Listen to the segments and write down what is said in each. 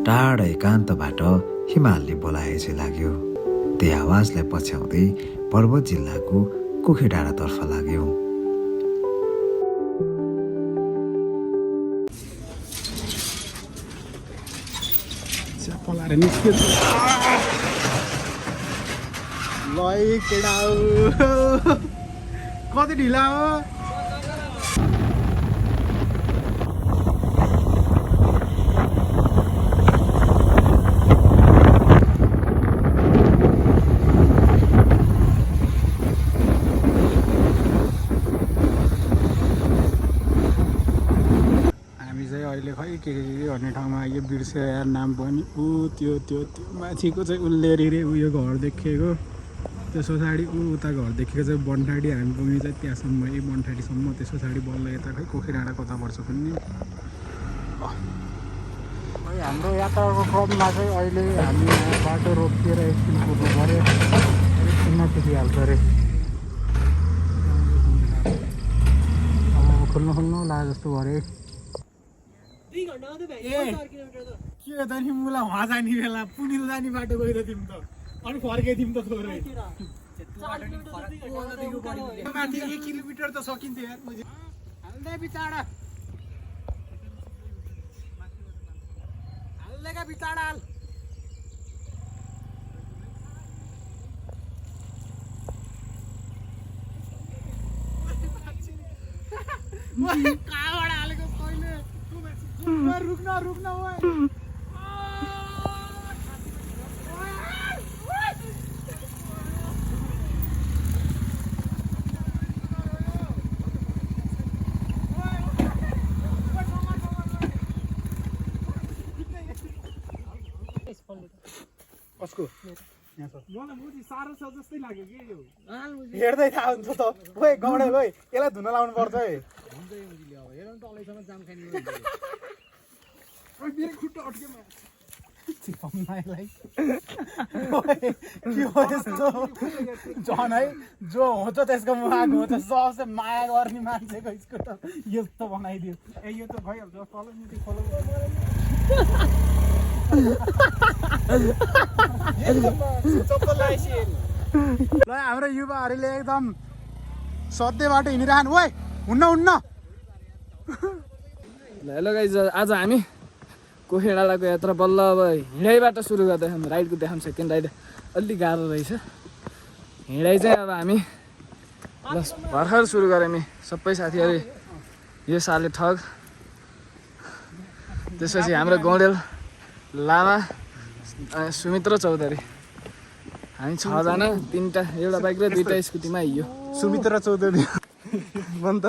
टाढा एकान्तबाट हिमालले बोलाए चाहिँ लाग्यो। त्यही आवाजलाई पछ्याउँदै पर्वत जिल्लाको कुखेडाँडातर्फ लाग्यो। कति ढिला हो हामी चाहिँ अहिले खै के भन्ने ठाउँमा आइयो बिर्स्यो यार नाम पनि त्यो माथिको चाहिँ उल्लेरी रे उयो घर देखिएको त्यस पछाडि उता घर देखेको चाहिँ बनठाडी हामी पुग्ने चाहिँ त्यहाँसम्म यही बनठाडीसम्म त्यस पछाडि बल्ल यता खै कोखिडाँडा कता पर्छ पनि। हाम्रो यात्राको क्रममा चाहिँ अहिले हामी बाटो रोकिएर एकछिन कुद्नु पऱ्यो एकछिनमा पुगिहाल्छ अरे। अब खोल्नु लाग्यो जस्तो भयो के हो त नि मुला उहाँ जाने बेला पुनिल जाने बाटो गएर तिमी त अनि फर्के तिमी त थोरै माथि 1 किलोमिटर त सकिन्थ्यो यार हाल्दै बिचाडा हाल्दैका बिचाडा हाल कहाँबाट हालेको कहिले रुक्न ओए कसको मलाई बुझी साह्रो छ जस्तै लाग्यो के यो हेर्दै थाहा हुन्छ त ओए गौडेल ओए यसलाई धुन लाउनु पर्छ है हुन्छ यो बुझिले अब हेरौँ त अलैसम्म जाम खाने ओए मेरो खुट्टा अड्क्यो म चिपाउनलाई के हो यस्तो जन है जो हो त त्यसको मुहाग हो त सबसे माया गर्ने मान्छेको स्कुटर यस्तो बनाइदियो ए यो त भइहाल्छ तल मुटी खोलो ल हाम्रो युवाहरूले एकदम सधैँ बाटो हिँडिरहनु ओए हुन्न हेलो गाइज आज हामी कोखेडाँडाको यात्रा बल्ल अब हिँडाइबाट सुरु गर्दैछौँ। राइडको देखाउँ सेकेन्ड राइड अलिक गाह्रो रहेछ। हिँडाइ चाहिँ अब हामी भर्खर सुरु गऱ्यौँ नि सबै साथीहरू यो साले ठग त्यसपछि हाम्रो गौडेल लामा सुमित्र चौधरी हामी 6 जना 3टा एउटा बाइक र 2टा स्कुटीमा हिँड्यो। सुमित्र चौधरी भन् त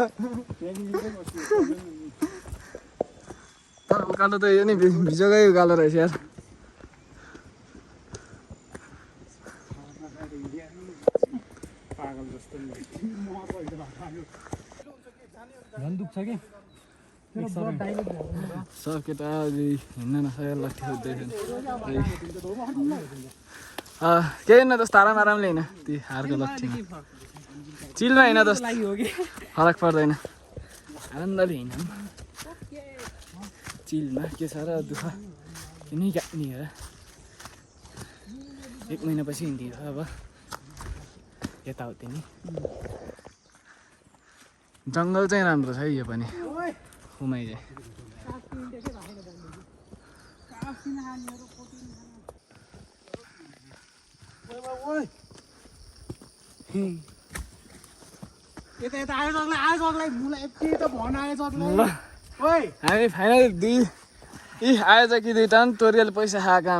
तर उकालो त यो नि भिजोकै उकालो रहेछ यार। सब केटा हिँड्न नसकेर लट्ठी खोज्दैछन् केही न जस्तो आरामले होइन ती हारको लट्ठीमा चिलमा होइन जस्तो फरक पर्दैन आनन्दले हिँड्नु चिलमा के छ र दुःख नि गाड्ने हो 1 महिनापछि हिँडियो अब यताउति नि जङ्गल चाहिँ राम्रो छ है यो पनि हुमाइ चाहिँ यता आयो जगलाई मुला यति त भन आयो जगलाई ओए हामी फाइनल आएछ कि 2टा पनि तोरियल पैसा खाएका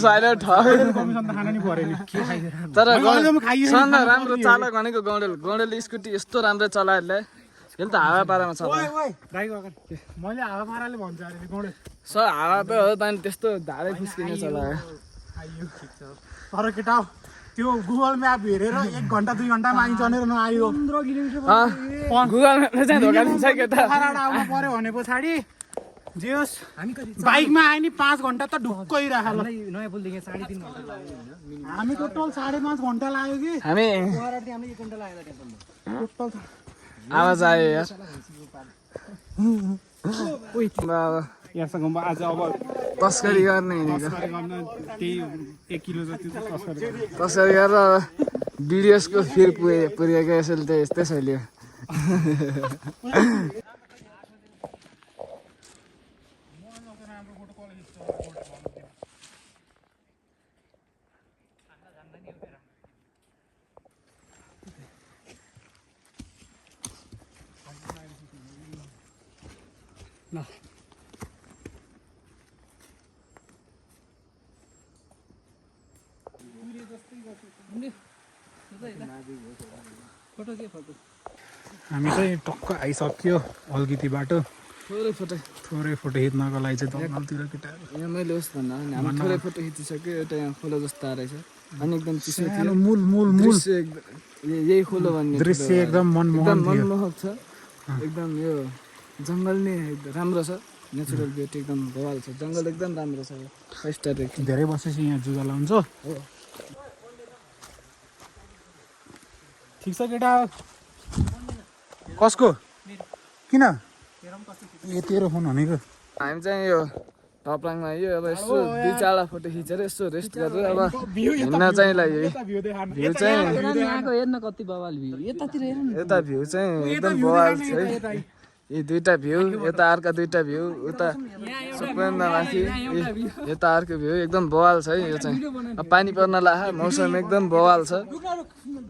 साइड ठग कमिसन त खान नि पर्यो नि के खाइदिएर तर राम्रो चालक भनेको गौडेल स्कुटी यस्तो राम्रो चलाएर ल्याए यसले त हावा पारामा चलायो मैले हावा पाराले भन्छ अरे गौडे हावा त हो त त्यस्तो धारै फुस्किने चलायो तर केटा त्यो गुगल म्याप हेरेर 1 घन्टा 2 घन्टामा आइन्छ भनेर नआयो 15 किलोमिटर गुगल म्यापले चाहिँ धोका दिन्छ केटा आउनु पर्यो भने पछाडि जे होस् बाइकमा आए नि 5 घन्टा त ढुक्कै राख ल नयाँ पुलदेखि 3.5 घन्टा लाग्यो हैन हामी टोटल 5.5 घन्टा लाग्यो कि हामी 1 घन्टा लाग्यो टोटल आवाज आयो यार यासँग म आज अब तस्करी गर्ने हिँडेको तस्करी गर्न त्यही 1 किलो जति त तस्करी गर्ने। तस्करी गरेर बिडिएसको फिर पुगेको यसैले त्यसैले ल हामी चाहिँ टक्क आइसक्यो अलगिती बाटो। थोरै फोटो थोरै फोटो खिच्नको लागि चाहिँ जङ्गलतिर केटाहरू यहाँ मैले उस भन्दा नि हामी थोरै फोटो खिचिसक्यो एउटा यहाँ खोलो जस्तो आएछ अनि एकदम चिसो थियो सानो मूल मूल मूल दृश्य एकदम यही खोलो भन्ने दृश्य एकदम एकदम मनमोहन थियो। मनमोहक छ एकदम यो जङ्गल नै राम्रो छ नेचुरल ब्युटी एकदम बवाल छ जङ्गल एकदम राम्रो छ 5 स्टार रेटिङ धेरै वर्षपछि यहाँ जुगाला हुन्छ। हो ठिक छ केटा कसको किन ए तेरो फोन भनेको हामी चाहिँ यो टपलाङमा यो अब यसो 2-4 फोटो खिचेर यसो रेस्ट गरेर अब हिँड्न चाहिँ लाग्यो भ्यू चाहिँ यहाँको हेर्न कति बवाल भ्यू यतातिर हेर्नु यता भ्यू चाहिँ एकदम बवाल छ है यी दुईटा भ्यू यता अर्का दुईटा भ्यू उता सबैभन्दा माथि यता अर्को भ्यू एकदम बवाल छ है यो चाहिँ अब पानी पर्न लाग्यो मौसम एकदम बवाल छ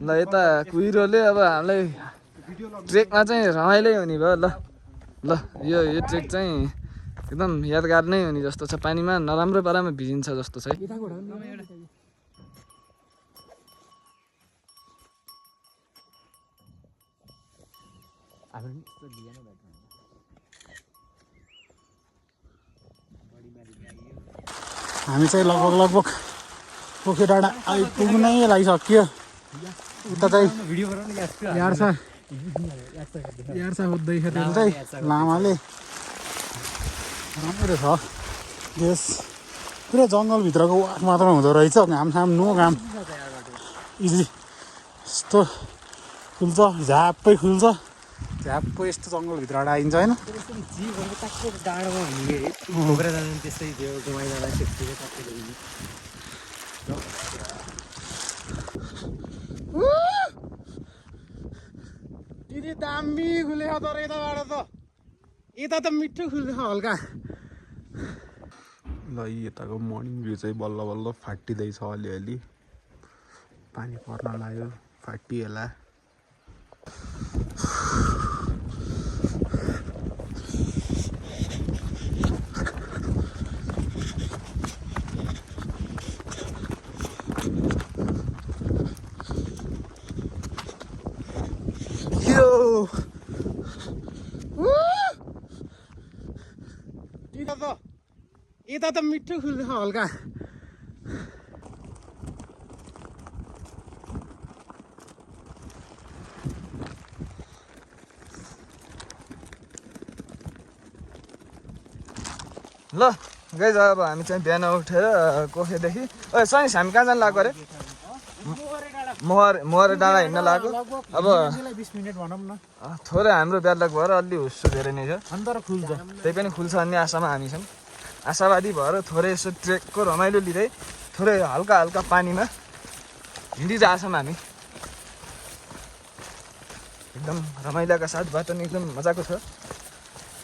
ल यता कुहिरोले अब हामीलाई ट्रेकमा चाहिँ रमाइलै हुने भयो ल ल यो ट्रेक चाहिँ एकदम यादगार नै हुने जस्तो छ पानीमा नराम्रो पारामा भिजिन्छ जस्तो छ है हामी चाहिँ लगभग पोखे डाँडा आइपुग्नै लागिसक्यो। उता चाहिँ यार्सा खोज्दैछ त्यो चाहिँ लामाले राम्रो छ देश पुरै जङ्गलभित्रको वाक मात्र हुँदो रहेछ घाम नो घाम इजी यस्तो खुल्छ झ्याप्पै खुल्छ झ्याप्पै यस्तो जङ्गलभित्रबाट आइन्छ होइन। दिदी दामी खुलेछ तर यताबाट त यता त मिठो खुल्छ हल्का। ल यताको मर्निङ भ्यू चाहिँ बल्ल बल्ल फाटिँदैछ अलिअलि पानी पर्न लाग्यो फाटिएला। यता त मिठो खुल्छ हल्का। ल गाइज अब हामी चाहिँ बिहान उठेर कोखेदेखि सनी हामी कहाँ जानु लाग्यो अरे मोहर डाँडा हिँड्न लाग्यो। अब 20 मिनट भनौँ न थोरै हाम्रो ब्यालक भएर अलि हुस्सो धेरै नै छ अन्तर खुल्छ त्यही पनि खुल्छ भन्ने आशामा हामी छौँ आशावादी भएर थोरै यसो ट्रेकको रमाइलो लिँदै थोरै हल्का हल्का पानीमा हिँडिरहेको छौँ हामी एकदम रमाइलोका साथ बाटो नि एकदम मजाको छ।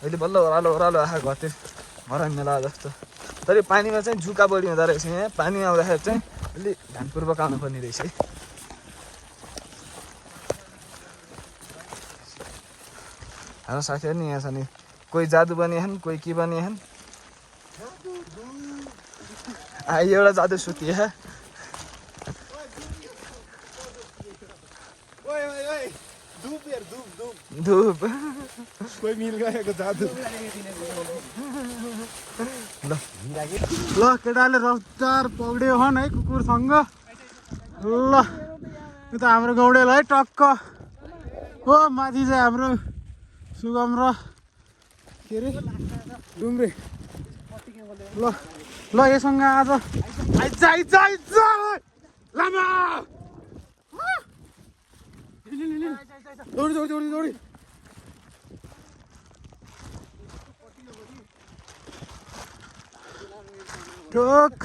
अहिले बल्ल ओह्रालो आँखा घरतिर घर मेला जस्तो तर पानीमा चाहिँ जुका बढी हुँदो रहेछ यहाँ पानी आउँदाखेरि चाहिँ अलिक ध्यानपूर्वक आउनुपर्ने रहेछ है। हाम्रो साथीहरू नि यहाँ छ नि कोही जादु बनिएछन् कोही के बनिएछन् एउटा जादु सुतिए धूप कोही मिल गएको जादु। ल केटाले रफ्तार पौड्यो हन है कुकुरसँग। ल यो त हाम्रो गौडेल है टक्क हो माथि चाहिँ हाम्रो सुगम र के अरे डुम्रे। ल ल योसँग आज आइज लामा दौडी ठोक